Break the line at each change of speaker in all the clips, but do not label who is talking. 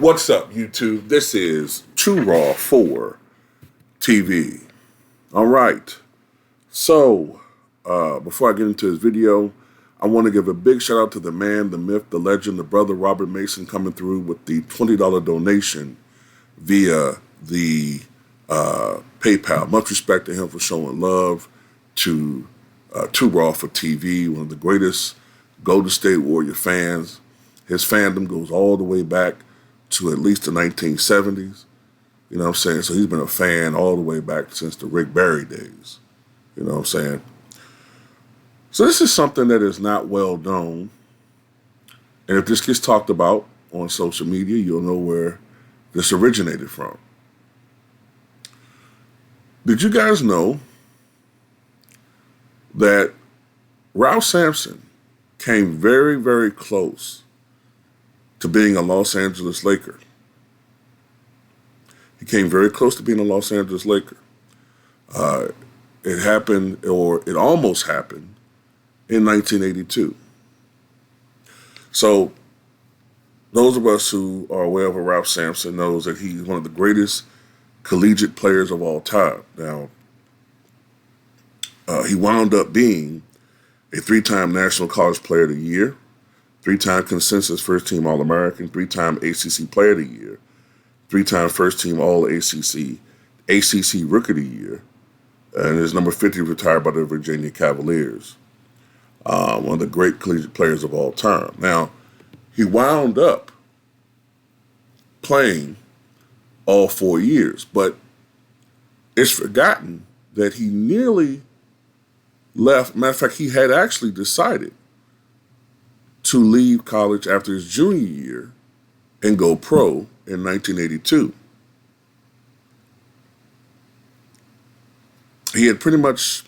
What's up, YouTube? This is True Raw 4 TV. All right. So, before I get into this video, I want to give a big shout out to the man, the myth, the legend, the brother Robert Mason coming through with the $20 donation via the PayPal. Much respect to him for showing love to True Raw for TV, one of the greatest Golden State Warrior fans. His fandom goes all the way back to at least the 1970s. You know what I'm saying? So he's been a fan all the way back since the Rick Barry days. You know what I'm saying? So this is something that is not well known. And if this gets talked about on social media, you'll know where this originated from. Did you guys know that Ralph Sampson came very, very close to being a Los Angeles Laker? He came very close to being a Los Angeles Laker. It happened, or it almost happened, in 1982. So those of us who are aware of Ralph Sampson knows that he's one of the greatest collegiate players of all time. Now, he wound up being a 3-time National College Player of the Year, 3-time consensus first-team All-American, 3-time ACC Player of the Year, 3-time first-team All-ACC, ACC Rookie of the Year, and is number 50 retired by the Virginia Cavaliers. One of the great collegiate players of all time. Now, he wound up playing all 4 years, but it's forgotten that he nearly left. Matter of fact, he had actually decided to leave college after his junior year and go pro in 1982. He had pretty much,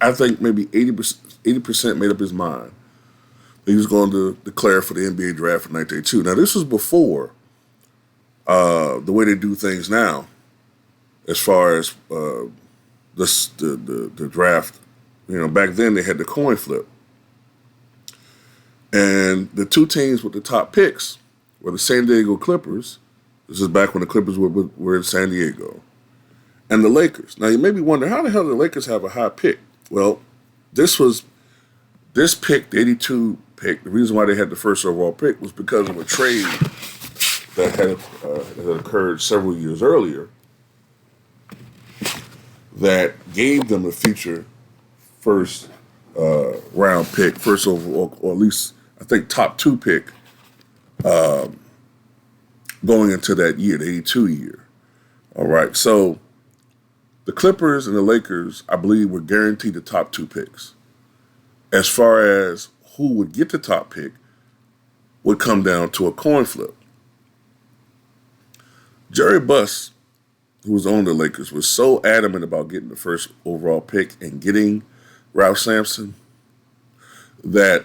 I think maybe 80% made up his mind that he was going to declare for the NBA draft in 1982. Now, this was before the way they do things now, as far as the draft. You know, back then they had the coin flip. And the two teams with the top picks were the San Diego Clippers. This is back when the Clippers were in San Diego. And the Lakers. Now, you may be wondering, how the hell did the Lakers have a high pick? Well, this pick, the 82 pick, the reason why they had the first overall pick was because of a trade that had occurred several years earlier that gave them a future first round pick, first overall, or at least I think top 2 pick going into that year, the 82 year. All right, so the Clippers and the Lakers, I believe, were guaranteed the top 2 picks. As far as who would get the top pick would come down to a coin flip. Jerry Buss, who was on the Lakers, was so adamant about getting the first overall pick and getting Ralph Sampson that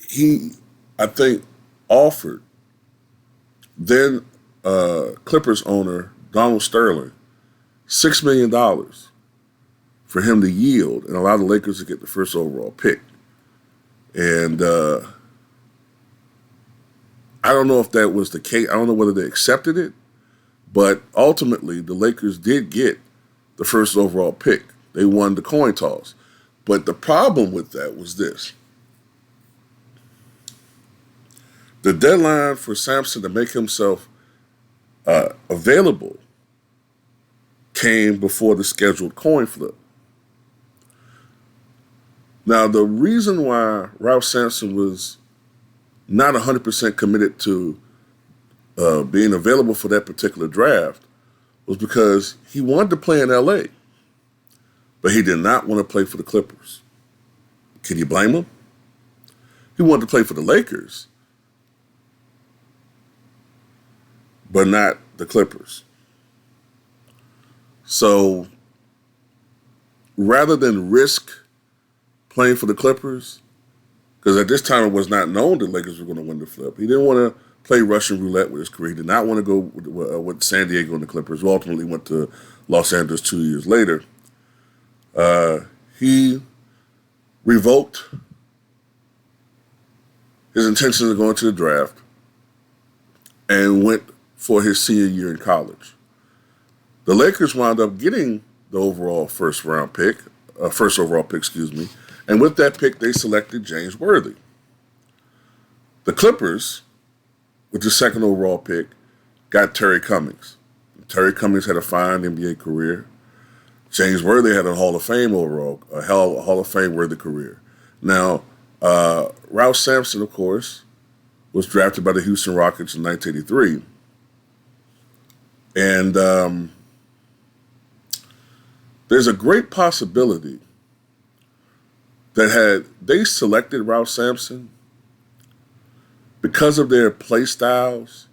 he, I think, offered then Clippers owner Donald Sterling $6 million for him to yield and allow the Lakers to get the first overall pick. And I don't know if that was the case. I don't know whether they accepted it, but ultimately the Lakers did get the first overall pick. They won the coin toss. But the problem with that was this. The deadline for Sampson to make himself available came before the scheduled coin flip. Now, the reason why Ralph Sampson was not 100% committed to being available for that particular draft was because he wanted to play in L.A., but he did not want to play for the Clippers. Can you blame him? He wanted to play for the Lakers, but not the Clippers. So rather than risk playing for the Clippers, because at this time it was not known the Lakers were going to win the flip, he didn't want to play Russian roulette with his career. He did not want to go with San Diego and the Clippers, who ultimately went to Los Angeles 2 years later. He revoked his intentions of going to the draft, and went for his senior year in college. The Lakers wound up getting the first overall pick, and with that pick, they selected James Worthy. The Clippers, with the second overall pick, got Terry Cummings. Terry Cummings had a fine NBA career. James Worthy had a Hall of Fame Hall of Fame worthy career. Now, Ralph Sampson, of course, was drafted by the Houston Rockets in 1983. And there's a great possibility that had they selected Ralph Sampson, because of their play styles,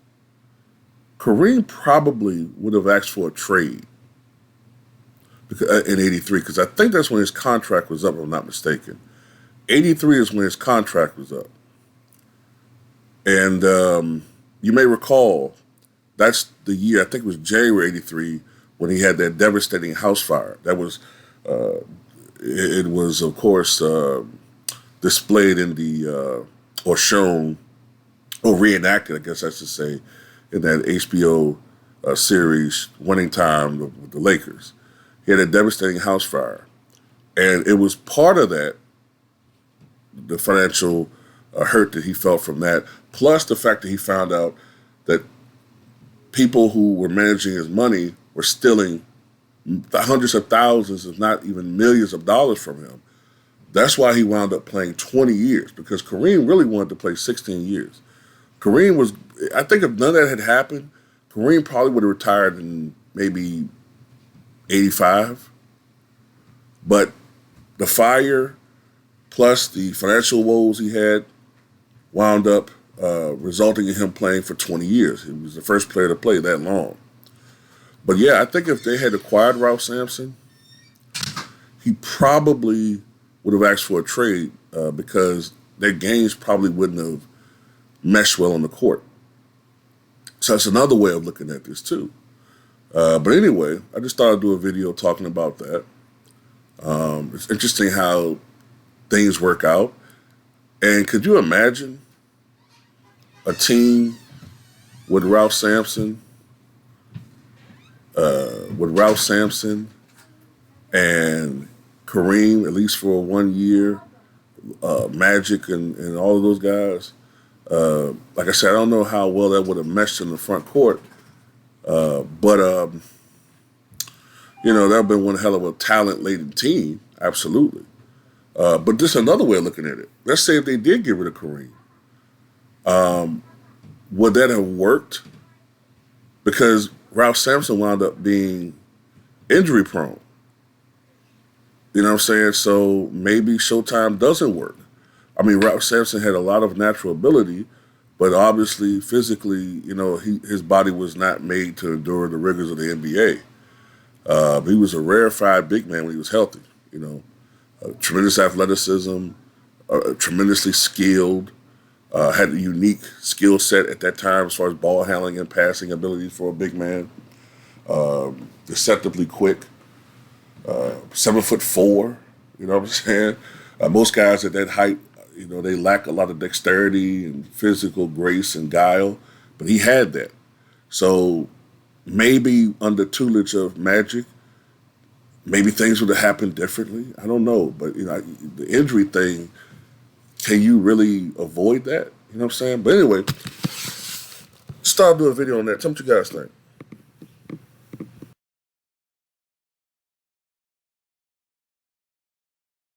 Kareem probably would have asked for a trade in 83, because I think that's when his contract was up, if I'm not mistaken. 83 is when his contract was up. And you may recall, that's the year, I think it was January 83, when he had that devastating house fire. That was, it was, of course, displayed in or shown, or reenacted, I guess I should say, in that HBO series, Winning Time with the Lakers. He had a devastating house fire. And it was part of that, the financial hurt that he felt from that, plus the fact that he found out that people who were managing his money were stealing hundreds of thousands, if not even millions of dollars from him. That's why he wound up playing 20 years, because Kareem really wanted to play 16 years. Kareem was, I think if none of that had happened, Kareem probably would have retired in maybe 85. But the fire plus the financial woes he had wound up resulting in him playing for 20 years. He was the first player to play that long. But yeah, I think if they had acquired Ralph Sampson, he probably would have asked for a trade because their games probably wouldn't have meshed well on the court. So that's another way of looking at this too. But anyway, I just thought I'd do a video talking about that. It's interesting how things work out. And could you imagine a team with Ralph Sampson, and Kareem, at least for 1 year, Magic and all of those guys? Like I said, I don't know how well that would have meshed in the front court, but that would have been one hell of a talent-laden team, absolutely. But just another way of looking at it. Let's say if they did get rid of Kareem, would that have worked? Because Ralph Sampson wound up being injury-prone. You know what I'm saying? So maybe Showtime doesn't work. I mean, Ralph Sampson had a lot of natural ability, but obviously, physically, his body was not made to endure the rigors of the NBA. He was a rarefied big man when he was healthy. Tremendous athleticism, tremendously skilled, had a unique skill set at that time as far as ball handling and passing ability for a big man. Deceptively quick, 7'4". You know what I'm saying? Most guys at that height, they lack a lot of dexterity and physical grace and guile, but he had that. So maybe under tutelage of Magic, maybe things would have happened differently. I don't know. But, the injury thing, can you really avoid that? You know what I'm saying? But anyway, start doing a video on that. Tell me what you guys think.